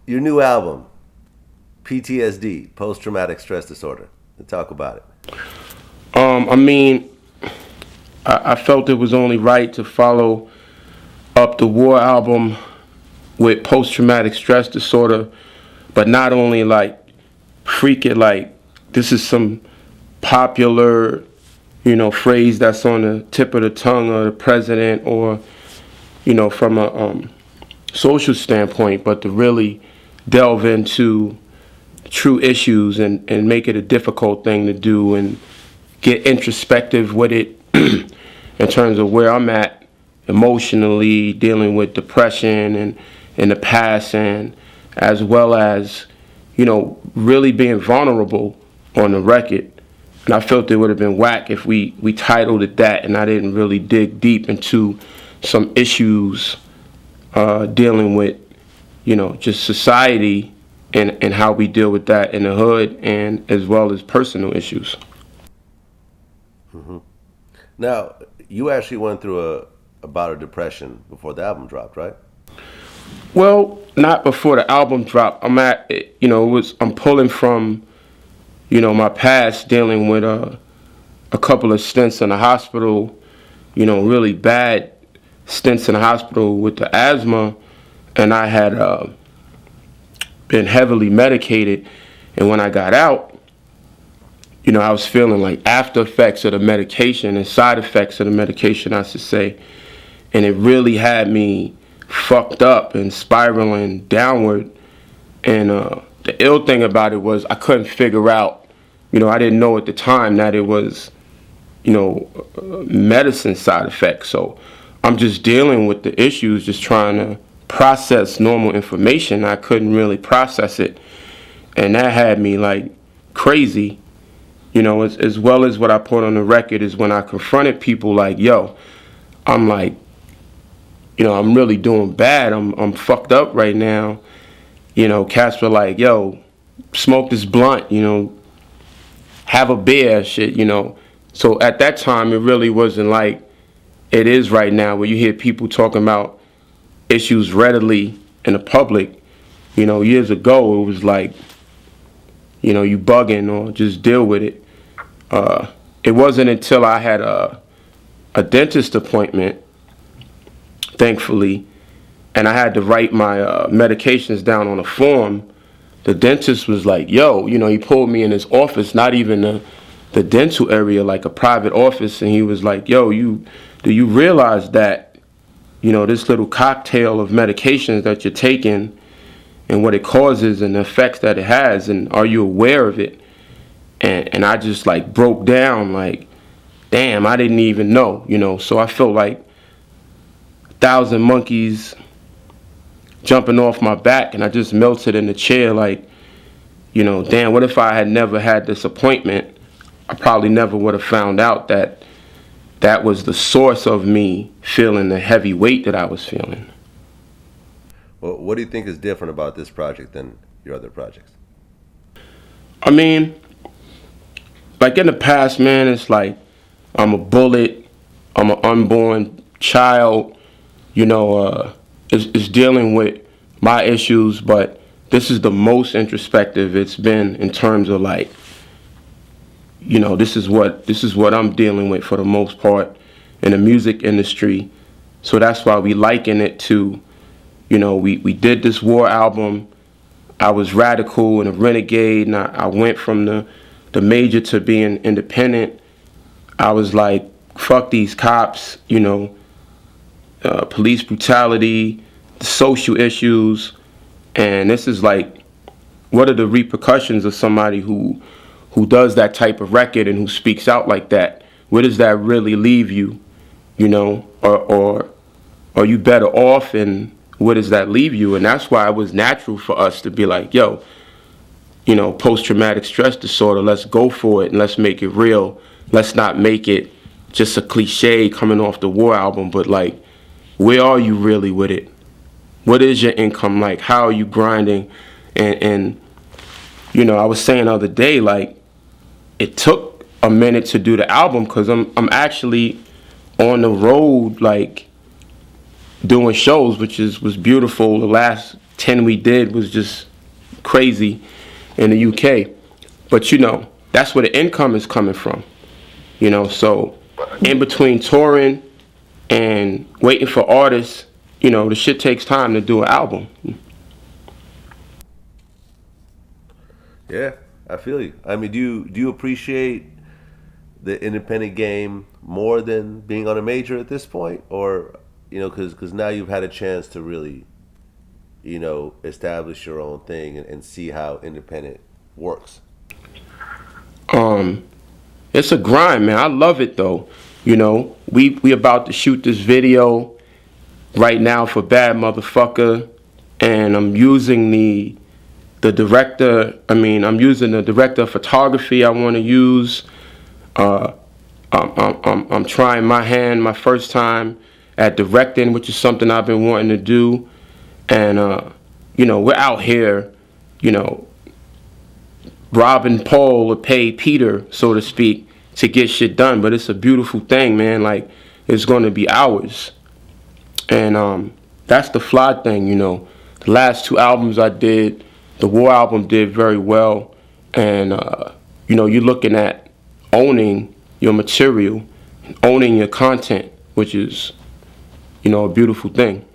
Your new album, PTSD, post traumatic stress disorder. Let's talk about it. I mean, I felt it was only right to follow up the War album with post traumatic stress disorder, but not only like freak it like this is some popular, phrase that's on the tip of the tongue of the president or, from a social standpoint, but to really delve into true issues and make it a difficult thing to do and get introspective with it in terms of where I'm at emotionally, dealing with depression and in the past, and as well as, really being vulnerable on the record. And I felt it would have been whack if we titled it that and I didn't really dig deep into some issues dealing with, just society and how we deal with that in the hood and as well as personal issues. Hmm. Now, you actually went through a bout of depression before the album dropped, right? Well, not before the album dropped. I'm pulling from, my past dealing with a couple of stints in the hospital, really bad stints in the hospital with the asthma, and I had been heavily medicated. And when I got out, I was feeling like after effects of the medication and side effects of the medication, I should say, and it really had me fucked up and spiraling downward. And the ill thing about it was I couldn't figure out, I didn't know at the time that it was, medicine side effects. So I'm just dealing with the issues, just trying to process normal information. I couldn't really process it. And that had me like crazy, as well as what I put on the record is when I confronted people like, yo, I'm like, I'm really doing bad. I'm fucked up right now. Cats were like, yo, smoke this blunt, have a beer, shit, So at that time, it really wasn't like it is right now, where you hear people talking about issues readily in the public. Years ago, it was like, you bugging or just deal with it. It wasn't until I had a dentist appointment, thankfully, and I had to write my medications down on a form. The dentist was like, yo, he pulled me in his office, not even the dental area, like a private office, and he was like, yo, do you realize that, this little cocktail of medications that you're taking and what it causes and the effects that it has, and are you aware of it? And I just like broke down like, damn, I didn't even know, so I felt like 1,000 monkeys jumping off my back, and I just melted in the chair like, damn, what if I had never had this appointment? I probably never would have found out that that was the source of me feeling the heavy weight that I was feeling. Well, what do you think is different about this project than your other projects? I mean, like in the past, man, it's like I'm a bullet, I'm an unborn child, is dealing with my issues, but this is the most introspective it's been in terms of like, this is what I'm dealing with for the most part in the music industry. So that's why we liken it to, we did this War album. I was radical and a renegade, and I went from the major to being independent. I was like, fuck these cops, police brutality, the social issues, and this is like, what are the repercussions of somebody who does that type of record and who speaks out like that? Where does that really leave you, or are you better off, and where does that leave you? And that's why it was natural for us to be like, yo, post-traumatic stress disorder, let's go for it and let's make it real. Let's not make it just a cliche coming off the War album, but like, where are you really with it? What is your income like? How are you grinding? And I was saying the other day, like, it took a minute to do the album because I'm actually on the road, like, doing shows, which was beautiful. The last 10 we did was just crazy in the UK. But that's where the income is coming from. So in between touring and waiting for artists, the shit takes time to do an album. Yeah, I feel you. I mean, do you appreciate the independent game more than being on a major at this point, or because now you've had a chance to really establish your own thing and see how independent works. Um, it's a grind, man. I love it though. We about to shoot this video right now for Bad Motherfucker, and I'm using the director. I'm using the director of photography I want to use. Uh, I'm trying my first time at directing, which is something I've been wanting to do. And we're out here, you know, robbing Paul to pay Peter, so to speak, to get shit done. But it's a beautiful thing, man. Like, it's going to be ours. And that's the fly thing. The last two albums I did, the War album did very well. And you're looking at owning your material, owning your content, which is a beautiful thing.